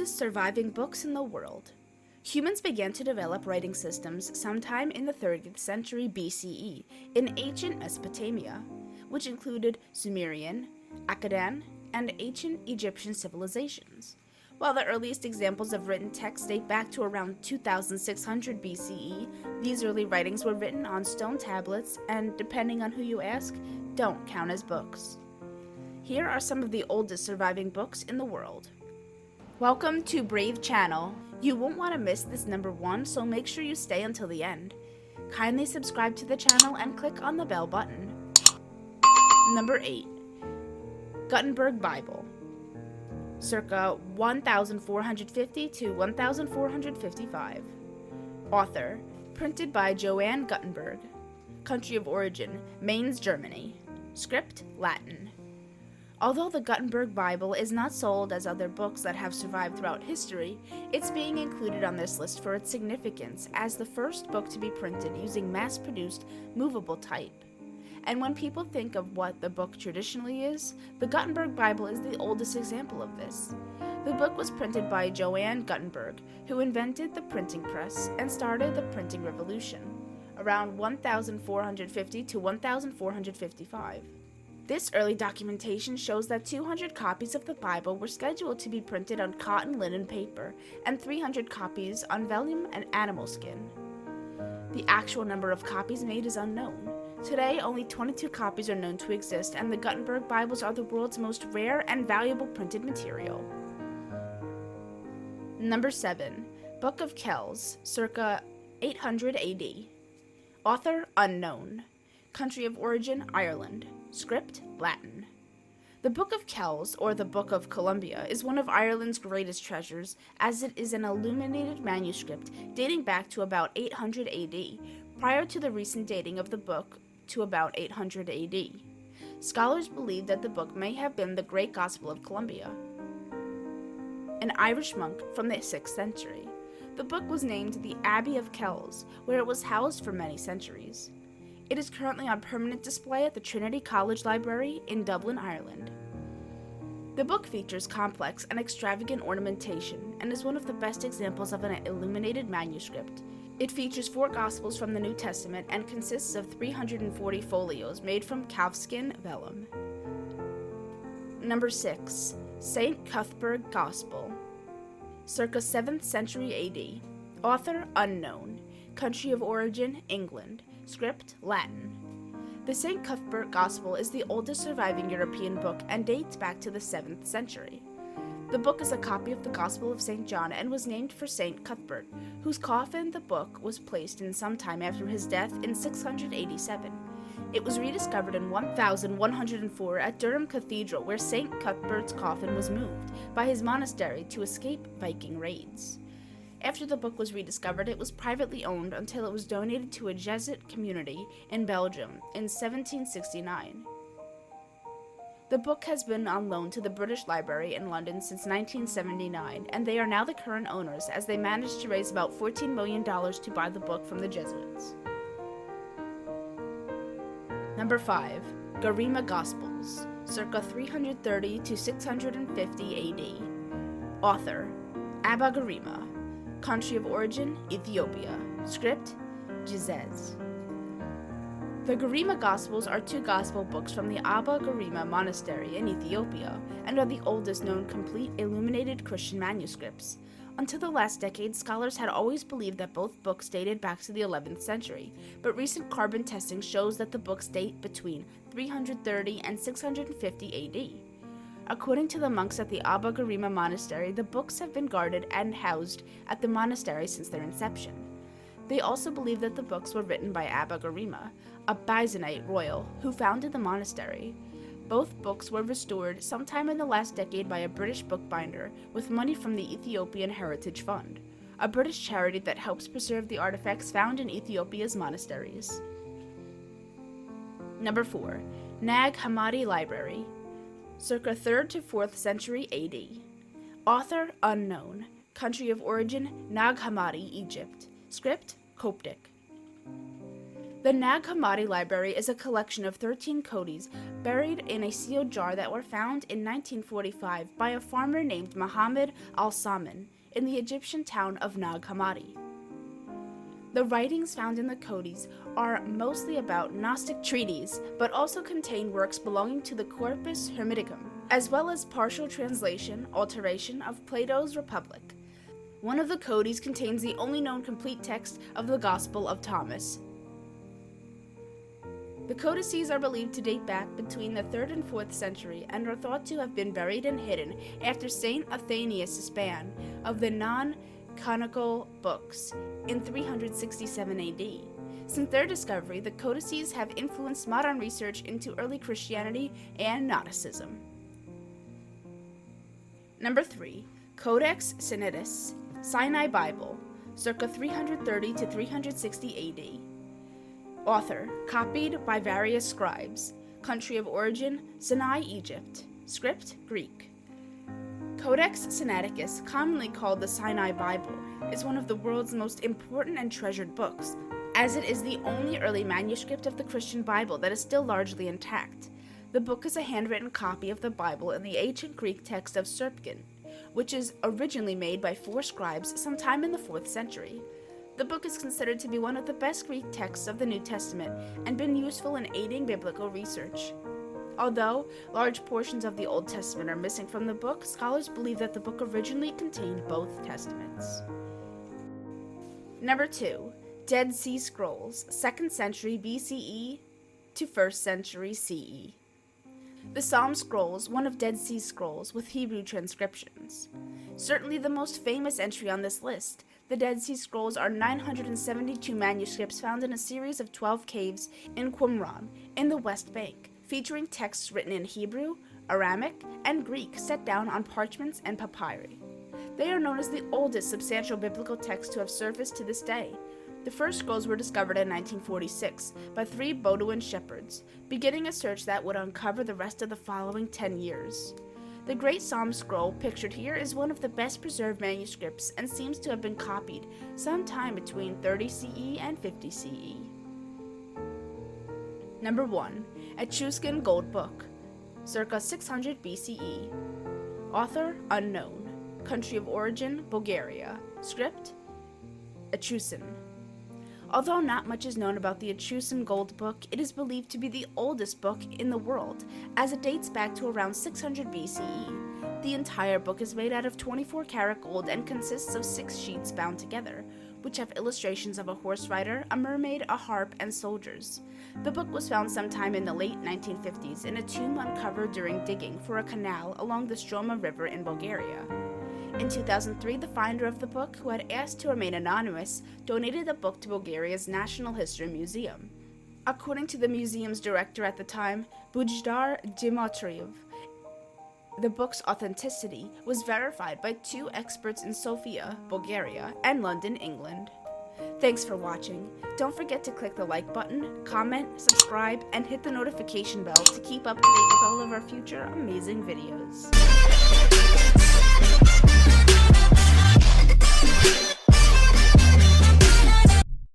oldest surviving books in the world. Humans began to develop writing systems sometime in the 30th century BCE in ancient Mesopotamia, which included Sumerian, Akkadian, and ancient Egyptian civilizations. While the earliest examples of written text date back to around 2600 BCE, these early writings were written on stone tablets and, depending on who you ask, don't count as books. Here are some of the oldest surviving books in the world. Welcome to Brave Channel. You won't want to miss this number one, so make sure you stay until the end. Kindly subscribe to the channel and click on the bell button. Number 8. Gutenberg Bible. Circa 1450 to 1455. Author, printed by Johann Gutenberg. Country of origin, Mainz, Germany. Script, Latin. Although the Gutenberg Bible is not sold as other books that have survived throughout history, it's being included on this list for its significance as the first book to be printed using mass-produced, movable type. And when people think of what the book traditionally is, the Gutenberg Bible is the oldest example of this. The book was printed by Johann Gutenberg, who invented the printing press and started the printing revolution, around 1450 to 1455. This early documentation shows that 200 copies of the Bible were scheduled to be printed on cotton linen paper and 300 copies on vellum and animal skin. The actual number of copies made is unknown. Today, only 22 copies are known to exist, and the Gutenberg Bibles are the world's most rare and valuable printed material. Number 7. Book of Kells, circa 800 AD. Author, unknown. Country of origin, Ireland. Script, Latin. The Book of Kells, or the Book of Columbia, is one of Ireland's greatest treasures, as it is an illuminated manuscript dating back to about 800 AD, prior to the recent dating of the book to about 800 AD. Scholars believe that the book may have been the Great Gospel of Columbia, an Irish monk from the 6th century. The book was named the Abbey of Kells, where it was housed for many centuries. It is currently on permanent display at the Trinity College Library in Dublin, Ireland. The book features complex and extravagant ornamentation and is one of the best examples of an illuminated manuscript. It features 4 Gospels from the New Testament and consists of 340 folios made from calfskin vellum. Number 6. St. Cuthbert Gospel. Circa 7th century AD. Author, unknown. Country of origin, England. Script, Latin. The St. Cuthbert Gospel is the oldest surviving European book and dates back to the 7th century. The book is a copy of the Gospel of St. John and was named for St. Cuthbert, whose coffin the book was placed in sometime after his death in 687. It was rediscovered in 1104 at Durham Cathedral, where St. Cuthbert's coffin was moved by his monastery to escape Viking raids. After the book was rediscovered, it was privately owned until it was donated to a Jesuit community in Belgium in 1769. The book has been on loan to the British Library in London since 1979, and they are now the current owners as they managed to raise about $14 million to buy the book from the Jesuits. Number 5. Garima Gospels, circa 330 to 650 AD. Author, Abba Garima. Country of origin, Ethiopia. Script, Ge'ez. The Garima Gospels are 2 gospel books from the Abba Garima Monastery in Ethiopia and are the oldest known complete illuminated Christian manuscripts. Until the last decade, scholars had always believed that both books dated back to the 11th century, but recent carbon testing shows that the books date between 330 and 650 AD. According to the monks at the Abba Garima Monastery, the books have been guarded and housed at the monastery since their inception. They also believe that the books were written by Abba Garima, a Byzantine royal who founded the monastery. Both books were restored sometime in the last decade by a British bookbinder with money from the Ethiopian Heritage Fund, a British charity that helps preserve the artifacts found in Ethiopia's monasteries. Number 4. Nag Hammadi Library, circa 3rd to 4th century AD. Author, unknown. Country of origin, Nag Hammadi, Egypt. Script, Coptic. The Nag Hammadi Library is a collection of 13 codices buried in a sealed jar that were found in 1945 by a farmer named Muhammad al-Saman in the Egyptian town of Nag Hammadi. The writings found in the codices are mostly about Gnostic treatises, but also contain works belonging to the Corpus Hermeticum, as well as partial translation, alteration of Plato's Republic. One of the codices contains the only known complete text of the Gospel of Thomas. The codices are believed to date back between the 3rd and 4th century and are thought to have been buried and hidden after St. Athanasius' ban of the non-canonical books in 367 AD. Since their discovery, the codices have influenced modern research into early Christianity and Gnosticism. Number 3. Codex Sinaiticus, Sinai Bible, circa 330 to 360 AD. Author, copied by various scribes. Country of origin, Sinai, Egypt. Script, Greek. Codex Sinaiticus, commonly called the Sinai Bible, is one of the world's most important and treasured books, as it is the only early manuscript of the Christian Bible that is still largely intact. The book is a handwritten copy of the Bible in the ancient Greek text of Septuagint, which is originally made by 4 scribes sometime in the 4th century. The book is considered to be one of the best Greek texts of the New Testament and been useful in aiding biblical research. Although large portions of the Old Testament are missing from the book, scholars believe that the book originally contained both testaments. Number 2. Dead Sea Scrolls, 2nd century BCE to 1st century CE. The Psalm Scrolls, one of Dead Sea Scrolls with Hebrew transcriptions. Certainly the most famous entry on this list, the Dead Sea Scrolls are 972 manuscripts found in a series of 12 caves in Qumran, in the West Bank, featuring texts written in Hebrew, Aramaic, and Greek set down on parchments and papyri. They are known as the oldest substantial biblical texts to have surfaced to this day. The first scrolls were discovered in 1946 by 3 Bedouin shepherds, beginning a search that would uncover the rest of the following 10 years. The Great Psalm Scroll pictured here is one of the best preserved manuscripts and seems to have been copied sometime between 30 CE and 50 CE. Number 1. Etruscan Gold Book, circa 600 BCE. Author unknown. Country of origin Bulgaria. Script Etruscan. Although not much is known about the Etruscan Gold Book, it is believed to be the oldest book in the world, as it dates back to around 600 BCE. The entire book is made out of 24-karat gold and consists of 6 sheets bound together, which have illustrations of a horse rider, a mermaid, a harp, and soldiers. The book was found sometime in the late 1950s in a tomb uncovered during digging for a canal along the Stroma River in Bulgaria. In 2003, the finder of the book, who had asked to remain anonymous, donated the book to Bulgaria's National History Museum. According to the museum's director at the time, Bojdar Dimitriev, the book's authenticity was verified by 2 experts in Sofia, Bulgaria, and London, England. Thanks for watching. Don't forget to click the like button, comment, subscribe, and hit the notification bell to keep up to date with all of our future amazing videos.